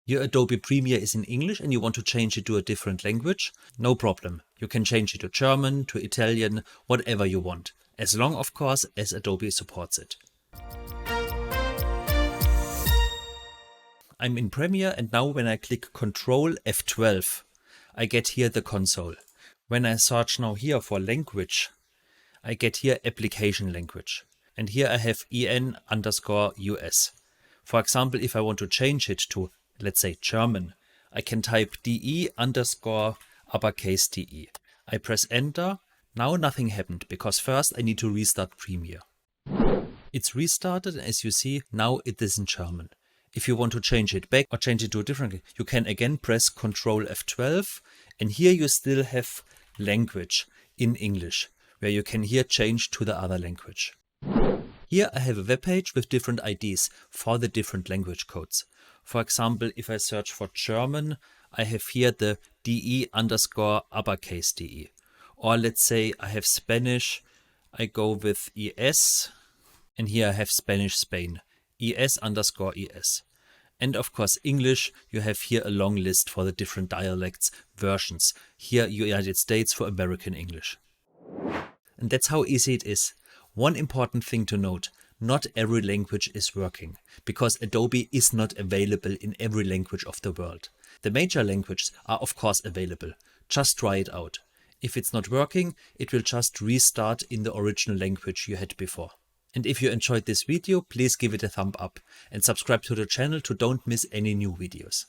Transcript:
Your Adobe Premiere is in English and you want to change it to a different language? No problem. You can change it to German, to Italian, whatever you want. As long, of course, as Adobe supports it. I'm in Premiere and now when I click Ctrl F12, I get here the console. When I search now here for language, I get here application language. And here I have EN_US. For example, if I want to change it to, let's say, German, I can type DE_DE. I press enter. Now nothing happened because first I need to restart Premiere. It's restarted and as you see, now it is in German. If you want to change it back or change it to a different, you can again press Ctrl F12 and here you still have language in English, where you can here change to the other language. Here I have a web page with different IDs for the different language codes. For example, if I search for German, I have here the DE_DE. Or let's say I have Spanish, I go with ES, and here I have Spanish Spain, ES_ES. And of course English, you have here a long list for the different dialects, versions. Here United States for American English. And that's how easy it is. One important thing to note, not every language is working, because Adobe is not available in every language of the world. The major languages are of course available. Just try it out. If it's not working, it will just restart in the original language you had before. And if you enjoyed this video, please give it a thumb up and subscribe to the channel to don't miss any new videos.